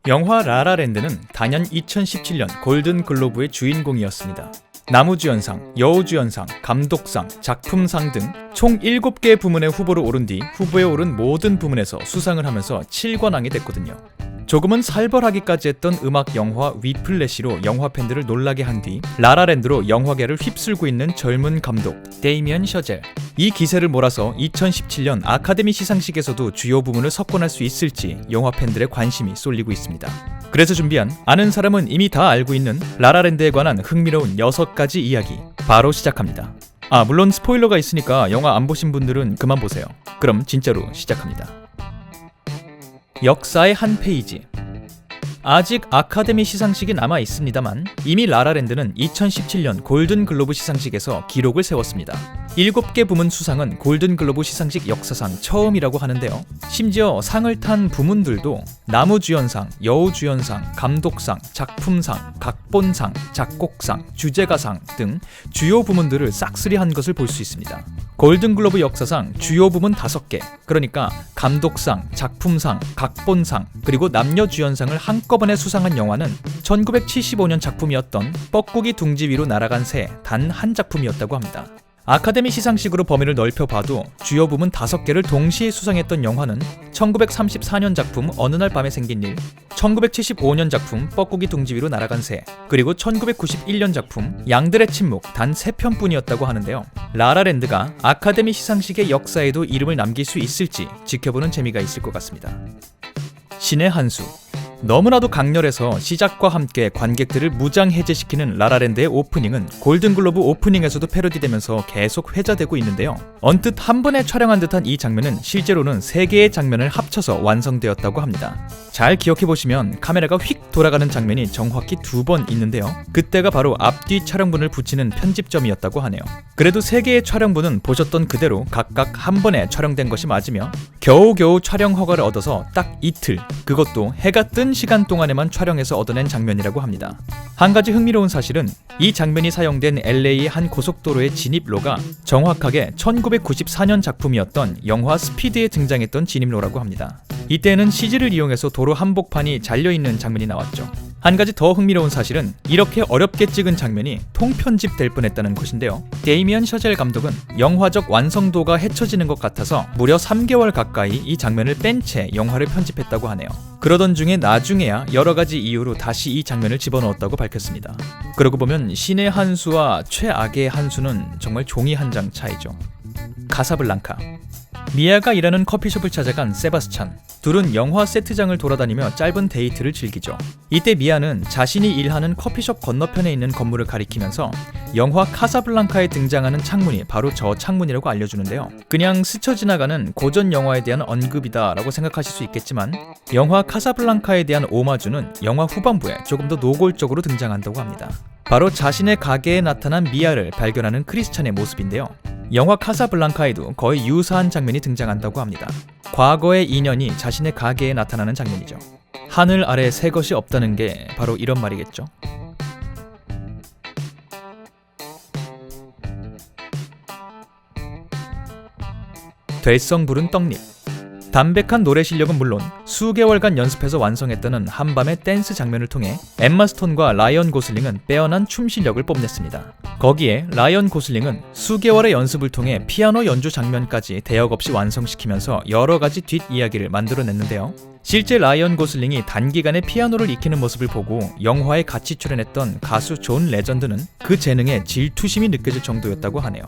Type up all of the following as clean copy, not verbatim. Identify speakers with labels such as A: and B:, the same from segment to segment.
A: 영화 라라랜드는 단연 2017년 골든글로브의 주인공이었습니다. 나무주연상, 여우주연상, 감독상, 작품상 등 총 7개의 부문에 후보로 오른 뒤 후보에 오른 모든 부문에서 수상을 하면서 7관왕이 됐거든요. 조금은 살벌하기까지 했던 음악 영화 위플래시로 영화 팬들을 놀라게 한 뒤 라라랜드로 영화계를 휩쓸고 있는 젊은 감독 데이미언 셔젤. 이 기세를 몰아서 2017년 아카데미 시상식에서도 주요 부문을 석권할 수 있을지 영화 팬들의 관심이 쏠리고 있습니다. 그래서 준비한 아는 사람은 이미 다 알고 있는 라라랜드에 관한 흥미로운 6가지 이야기 바로 시작합니다. 물론 스포일러가 있으니까 영화 안 보신 분들은 그만 보세요. 그럼 진짜로 시작합니다. 역사의 한 페이지. 아직 아카데미 시상식이 남아 있습니다만 이미 라라랜드는 2017년 골든글로브 시상식에서 기록을 세웠습니다. 7개 부문 수상은 골든글로브 시상식 역사상 처음이라고 하는데요. 심지어 상을 탄 부문들도 나무주연상, 여우주연상, 감독상, 작품상, 각본상, 작곡상, 주제가상 등 주요 부문들을 싹쓸이한 것을 볼 수 있습니다. 골든글로브 역사상 주요 부문 5개, 그러니까 감독상, 작품상, 각본상, 그리고 남녀주연상을 한꺼번에 수상한 영화는 1975년 작품이었던 뻐꾸기 둥지 위로 날아간 새 단 한 작품이었다고 합니다. 아카데미 시상식으로 범위를 넓혀봐도 주요 부문 5개를 동시에 수상했던 영화는 1934년 작품 어느 날 밤에 생긴 일, 1975년 작품 뻐꾸기 둥지 위로 날아간 새, 그리고 1991년 작품 양들의 침묵 단 3편뿐이었다고 하는데요. 라라랜드가 아카데미 시상식의 역사에도 이름을 남길 수 있을지 지켜보는 재미가 있을 것 같습니다. 신의 한 수. 너무나도 강렬해서 시작과 함께 관객들을 무장해제시키는 라라랜드의 오프닝은 골든글로브 오프닝에서도 패러디되면서 계속 회자되고 있는데요. 언뜻 한 번에 촬영한 듯한 이 장면은 실제로는 3개의 장면을 합쳐서 완성되었다고 합니다. 잘 기억해보시면 카메라가 휙 돌아가는 장면이 정확히 2번 있는데요. 그때가 바로 앞뒤 촬영분을 붙이는 편집점이었다고 하네요. 그래도 3개의 촬영분은 보셨던 그대로 각각 한 번에 촬영된 것이 맞으며 겨우겨우 촬영 허가를 얻어서 딱 이틀, 그것도 해가 뜬 시간 동안에만 촬영해서 얻어낸 장면이라고 합니다. 한 가지 흥미로운 사실은 이 장면이 사용된 LA의 한 고속도로의 진입로가 정확하게 1994년 작품이었던 영화 스피드에 등장했던 진입로라고 합니다. 이때는 CG를 이용해서 도로 한복판이 잘려있는 장면이 나왔죠. 한 가지 더 흥미로운 사실은 이렇게 어렵게 찍은 장면이 통편집될 뻔했다는 것인데요. 데이미언 셔젤 감독은 영화적 완성도가 헤쳐지는 것 같아서 무려 3개월 가까이 이 장면을 뺀 채 영화를 편집했다고 하네요. 그러던 중에 나중에야 여러가지 이유로 다시 이 장면을 집어넣었다고 밝혔습니다. 그러고 보면 신의 한 수와 최악의 한 수는 정말 종이 한 장 차이죠. 카사블랑카. 미아가 일하는 커피숍을 찾아간 세바스찬. 둘은 영화 세트장을 돌아다니며 짧은 데이트를 즐기죠. 이때 미아는 자신이 일하는 커피숍 건너편에 있는 건물을 가리키면서 영화 카사블랑카에 등장하는 창문이 바로 저 창문이라고 알려주는데요. 그냥 스쳐 지나가는 고전 영화에 대한 언급이다 라고 생각하실 수 있겠지만 영화 카사블랑카에 대한 오마주는 영화 후반부에 조금 더 노골적으로 등장한다고 합니다. 바로 자신의 가게에 나타난 미아를 발견하는 크리스찬의 모습인데요. 영화 카사블랑카에도 거의 유사한 장면이 등장한다고 합니다. 과거의 인연이 자신의 가게에 나타나는 장면이죠. 하늘 아래 새 것이 없다는 게 바로 이런 말이겠죠. 될성 부른 떡잎. 담백한 노래 실력은 물론 수개월간 연습해서 완성했다는 한밤의 댄스 장면을 통해 엠마 스톤과 라이언 고슬링은 빼어난 춤 실력을 뽐냈습니다. 거기에 라이언 고슬링은 수개월의 연습을 통해 피아노 연주 장면까지 대역 없이 완성시키면서 여러가지 뒷이야기를 만들어냈는데요. 실제 라이언 고슬링이 단기간에 피아노를 익히는 모습을 보고 영화에 같이 출연했던 가수 존 레전드는 그 재능에 질투심이 느껴질 정도였다고 하네요.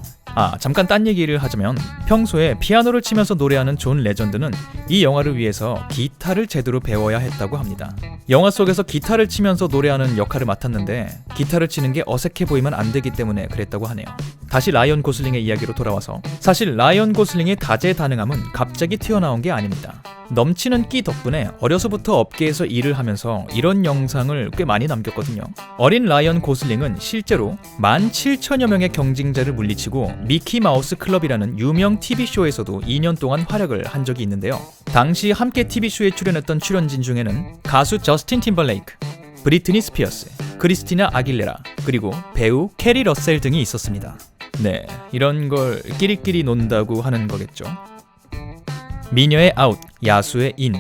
A: 잠깐 딴 얘기를 하자면 평소에 피아노를 치면서 노래하는 존 레전드는 이 영화를 위해서 기타를 제대로 배워야 했다고 합니다. 영화 속에서 기타를 치면서 노래하는 역할을 맡았는데 기타를 치는 게 어색해 보이면 안 되기 때문에 그랬다고 하네요. 다시 라이언 고슬링의 이야기로 돌아와서 사실 라이언 고슬링의 다재다능함은 갑자기 튀어나온 게 아닙니다. 넘치는 끼 덕분에 어려서부터 업계에서 일을 하면서 이런 영상을 꽤 많이 남겼거든요. 어린 라이언 고슬링은 실제로 17,000여 명의 경쟁자를 물리치고 미키마우스 클럽이라는 유명 TV쇼에서도 2년 동안 활약을 한 적이 있는데요. 당시 함께 TV쇼에 출연했던 출연진 중에는 가수 저스틴 팀벌레이크, 브리트니 스피어스, 크리스티나 아길레라, 그리고 배우 캐리 러셀 등이 있었습니다. 네, 이런 걸 끼리끼리 논다고 하는 거겠죠. 미녀의 아웃, 야수의 인.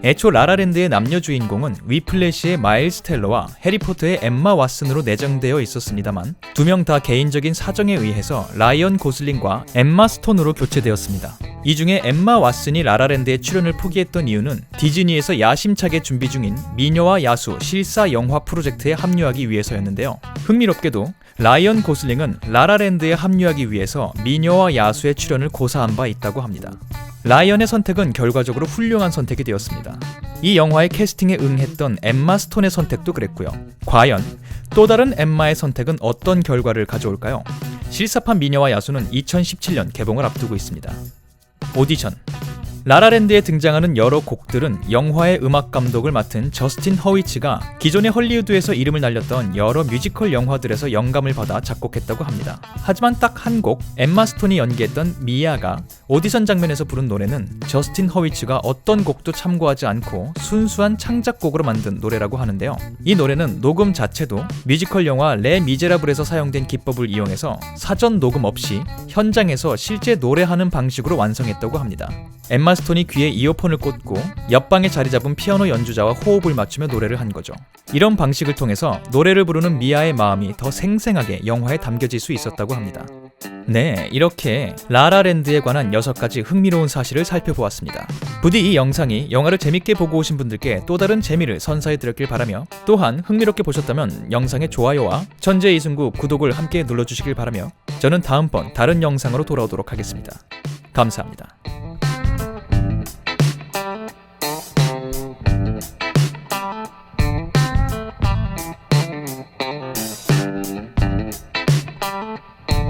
A: 애초 라라랜드의 남녀 주인공은 위플래시의 마일스 텔러와 해리포터의 엠마 왓슨으로 내정되어 있었습니다만 두 명 다 개인적인 사정에 의해서 라이언 고슬링과 엠마 스톤으로 교체되었습니다. 이 중에 엠마 왓슨이 라라랜드의 출연을 포기했던 이유는 디즈니에서 야심차게 준비 중인 미녀와 야수 실사 영화 프로젝트에 합류하기 위해서였는데요. 흥미롭게도 라이언 고슬링은 라라랜드에 합류하기 위해서 미녀와 야수의 출연을 고사한 바 있다고 합니다. 라이언의 선택은 결과적으로 훌륭한 선택이 되었습니다. 이 영화의 캐스팅에 응했던 엠마 스톤의 선택도 그랬고요. 과연 또 다른 엠마의 선택은 어떤 결과를 가져올까요? 실사판 미녀와 야수는 2017년 개봉을 앞두고 있습니다. 오디션. 라라랜드에 등장하는 여러 곡들은 영화의 음악 감독을 맡은 저스틴 허위츠가 기존의 헐리우드에서 이름을 날렸던 여러 뮤지컬 영화들에서 영감을 받아 작곡했다고 합니다. 하지만 딱 한 곡, 엠마 스톤이 연기했던 미아가 오디션 장면에서 부른 노래는 저스틴 허위츠가 어떤 곡도 참고하지 않고 순수한 창작곡으로 만든 노래라고 하는데요. 이 노래는 녹음 자체도 뮤지컬 영화 레 미제라블에서 사용된 기법을 이용해서 사전 녹음 없이 현장에서 실제 노래하는 방식으로 완성했다고 합니다. 엠마 스톤이 귀에 이어폰을 꽂고 옆방에 자리 잡은 피아노 연주자와 호흡을 맞추며 노래를 한 거죠. 이런 방식을 통해서 노래를 부르는 미아의 마음이 더 생생하게 영화에 담겨질 수 있었다고 합니다. 네, 이렇게 라라랜드에 관한 6가지 흥미로운 사실을 살펴보았습니다. 부디 이 영상이 영화를 재밌게 보고 오신 분들께 또 다른 재미를 선사해드렸길 바라며, 또한 흥미롭게 보셨다면 영상의 좋아요와 천재 이승구 구독을 함께 눌러주시길 바라며, 저는 다음번 다른 영상으로 돌아오도록 하겠습니다. 감사합니다.